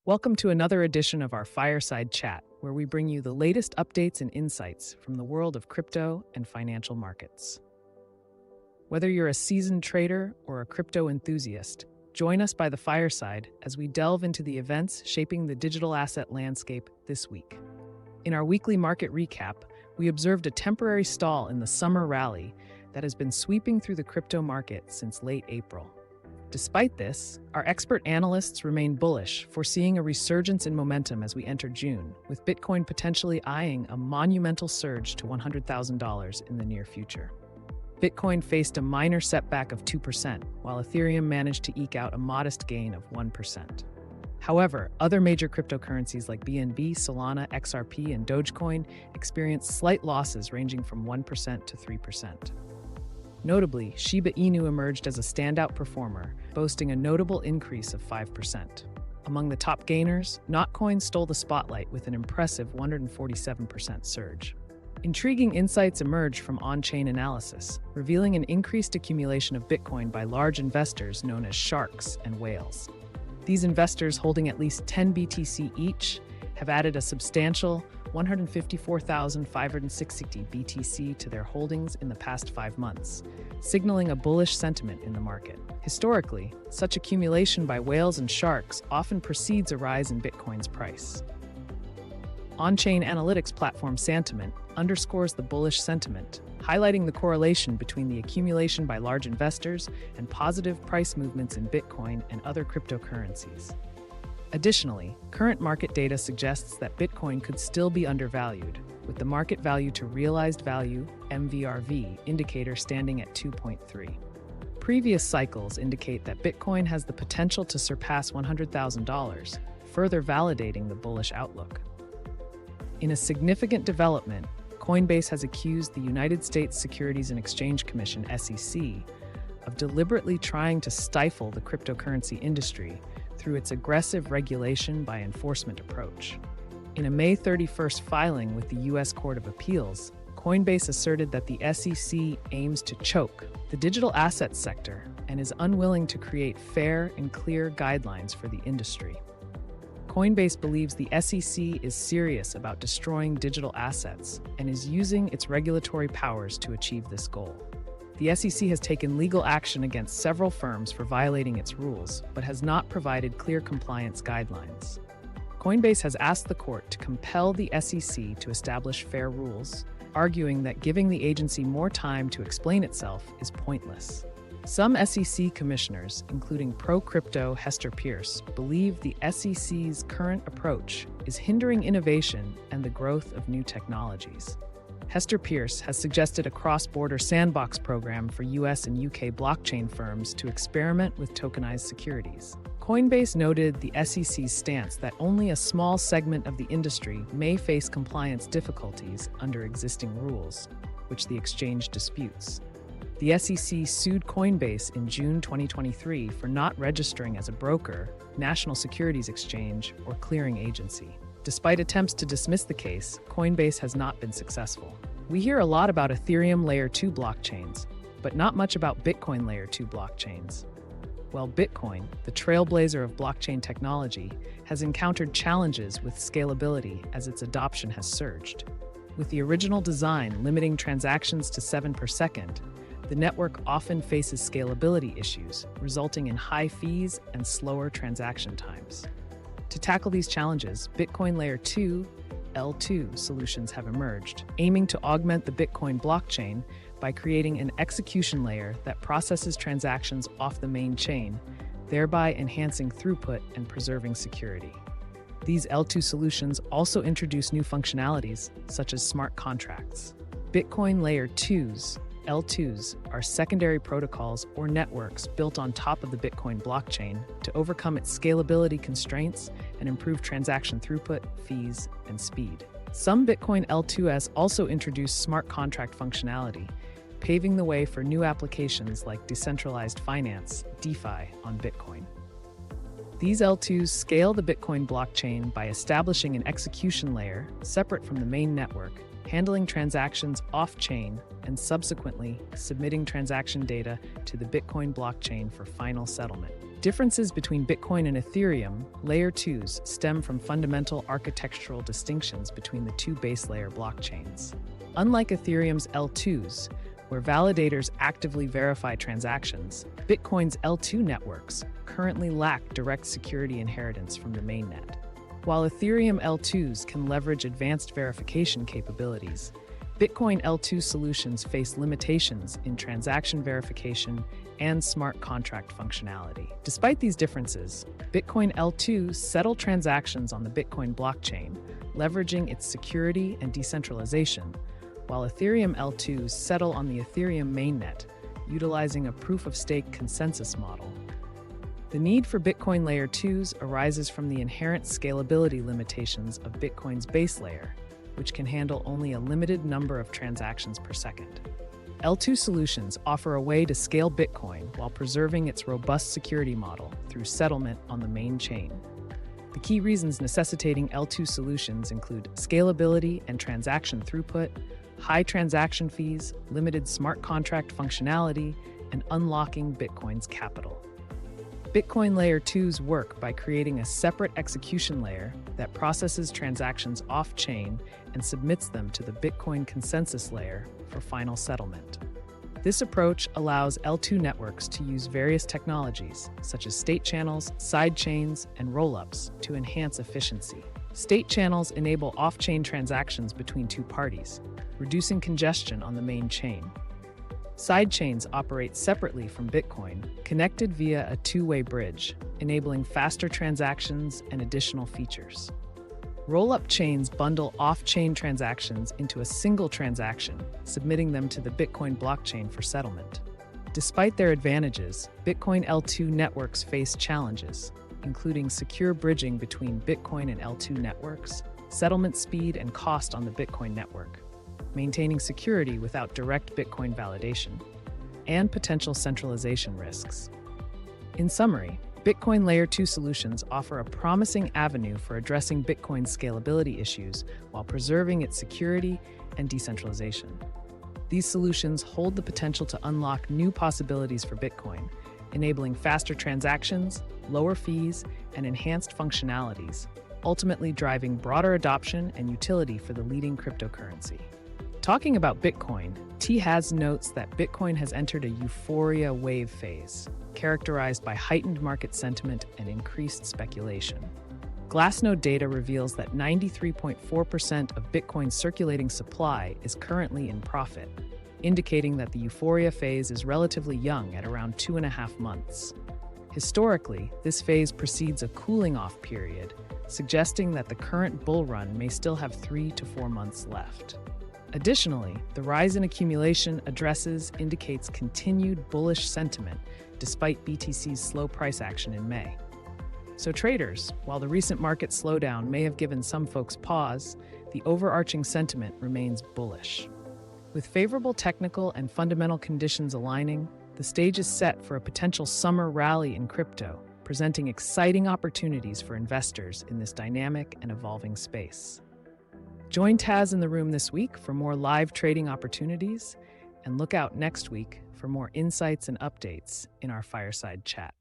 Welcome to another edition of our Fireside Chat, where we bring you the latest updates and insights from the world of crypto and financial markets. Whether you're a seasoned trader or a crypto enthusiast, join us by the fireside as we delve into the events shaping the digital asset landscape this week. In our weekly market recap, we observed a temporary stall in the summer rally that has been sweeping through the crypto market since late April. Despite this, our expert analysts remain bullish, foreseeing a resurgence in momentum as we enter June, with Bitcoin potentially eyeing a monumental surge to $100,000 in the near future. Bitcoin faced a minor setback of 2%, while Ethereum managed to eke out a modest gain of 1%. However, other major cryptocurrencies like BNB, Solana, XRP, and Dogecoin experienced slight losses ranging from 1% to 3%. Notably, Shiba Inu emerged as a standout performer, boasting a notable increase of 5%. Among the top gainers, Notcoin stole the spotlight with an impressive 147% surge. Intriguing insights emerged from on-chain analysis, revealing an increased accumulation of Bitcoin by large investors known as sharks and whales. These investors, holding at least 10 BTC each, have added a substantial 154,560 BTC to their holdings in the past 5 months, signaling a bullish sentiment in the market. Historically, such accumulation by whales and sharks often precedes a rise in Bitcoin's price. On-chain analytics platform Santiment underscores the bullish sentiment, highlighting the correlation between the accumulation by large investors and positive price movements in Bitcoin and other cryptocurrencies. Additionally, current market data suggests that Bitcoin could still be undervalued, with the market value to realized value (MVRV) indicator standing at 2.3. Previous cycles indicate that Bitcoin has the potential to surpass $100,000, further validating the bullish outlook. In a significant development, Coinbase has accused the United States Securities and Exchange Commission (SEC) of deliberately trying to stifle the cryptocurrency industry through its aggressive regulation by enforcement approach. In a May 31st filing with the U.S. Court of Appeals, Coinbase asserted that the SEC aims to choke the digital assets sector and is unwilling to create fair and clear guidelines for the industry. Coinbase believes the SEC is serious about destroying digital assets and is using its regulatory powers to achieve this goal. The SEC has taken legal action against several firms for violating its rules, but has not provided clear compliance guidelines. Coinbase has asked the court to compel the SEC to establish fair rules, arguing that giving the agency more time to explain itself is pointless. Some SEC commissioners, including pro-crypto Hester Peirce, believe the SEC's current approach is hindering innovation and the growth of new technologies. Hester Peirce has suggested a cross-border sandbox program for US and UK blockchain firms to experiment with tokenized securities. Coinbase noted the SEC's stance that only a small segment of the industry may face compliance difficulties under existing rules, which the exchange disputes. The SEC sued Coinbase in June 2023 for not registering as a broker, national securities exchange, or clearing agency. Despite attempts to dismiss the case, Coinbase has not been successful. We hear a lot about Ethereum Layer 2 blockchains, but not much about Bitcoin Layer 2 blockchains. Well, Bitcoin, the trailblazer of blockchain technology, has encountered challenges with scalability as its adoption has surged. With the original design limiting transactions to 7 per second, the network often faces scalability issues, resulting in high fees and slower transaction times. To tackle these challenges, Bitcoin Layer 2 (L2) solutions have emerged, aiming to augment the Bitcoin blockchain by creating an execution layer that processes transactions off the main chain, thereby enhancing throughput and preserving security. These L2 solutions also introduce new functionalities, such as smart contracts. Bitcoin Layer 2's L2s are secondary protocols or networks built on top of the Bitcoin blockchain to overcome its scalability constraints and improve transaction throughput, fees, and speed. Some Bitcoin L2s also introduce smart contract functionality, paving the way for new applications like decentralized finance, DeFi, on Bitcoin. These L2s scale the Bitcoin blockchain by establishing an execution layer separate from the main network, handling transactions off-chain, and subsequently submitting transaction data to the Bitcoin blockchain for final settlement. Differences between Bitcoin and Ethereum, Layer 2s, stem from fundamental architectural distinctions between the two base layer blockchains. Unlike Ethereum's L2s, where validators actively verify transactions, Bitcoin's L2 networks currently lack direct security inheritance from the mainnet. While Ethereum L2s can leverage advanced verification capabilities, Bitcoin L2 solutions face limitations in transaction verification and smart contract functionality. Despite these differences, Bitcoin L2s settle transactions on the Bitcoin blockchain, leveraging its security and decentralization, while Ethereum L2s settle on the Ethereum mainnet, utilizing a proof-of-stake consensus model. The need for Bitcoin Layer 2s arises from the inherent scalability limitations of Bitcoin's base layer, which can handle only a limited number of transactions per second. L2 solutions offer a way to scale Bitcoin while preserving its robust security model through settlement on the main chain. The key reasons necessitating L2 solutions include scalability and transaction throughput, high transaction fees, limited smart contract functionality, and unlocking Bitcoin's capital. Bitcoin Layer 2s work by creating a separate execution layer that processes transactions off-chain and submits them to the Bitcoin consensus layer for final settlement. This approach allows L2 networks to use various technologies, such as state channels, side chains, and rollups, to enhance efficiency. State channels enable off-chain transactions between two parties, reducing congestion on the main chain. Sidechains operate separately from Bitcoin, connected via a two-way bridge, enabling faster transactions and additional features. Roll-up chains bundle off-chain transactions into a single transaction, submitting them to the Bitcoin blockchain for settlement. Despite their advantages, Bitcoin L2 networks face challenges, including secure bridging between Bitcoin and L2 networks, settlement speed and cost on the Bitcoin network, maintaining security without direct Bitcoin validation, and potential centralization risks. In summary, Bitcoin Layer 2 solutions offer a promising avenue for addressing Bitcoin's scalability issues while preserving its security and decentralization. These solutions hold the potential to unlock new possibilities for Bitcoin, enabling faster transactions, lower fees, and enhanced functionalities, ultimately driving broader adoption and utility for the leading cryptocurrency. Talking about Bitcoin, T-Has notes that Bitcoin has entered a euphoria wave phase, characterized by heightened market sentiment and increased speculation. Glassnode data reveals that 93.4% of Bitcoin's circulating supply is currently in profit, indicating that the euphoria phase is relatively young at around 2.5 months. Historically, this phase precedes a cooling-off period, suggesting that the current bull run may still have 3 to 4 months left. Additionally, the rise in accumulation addresses indicates continued bullish sentiment despite BTC's slow price action in May. So traders, while the recent market slowdown may have given some folks pause, the overarching sentiment remains bullish. With favorable technical and fundamental conditions aligning, the stage is set for a potential summer rally in crypto, presenting exciting opportunities for investors in this dynamic and evolving space. Join Taz in the room this week for more live trading opportunities, and look out next week for more insights and updates in our fireside chat.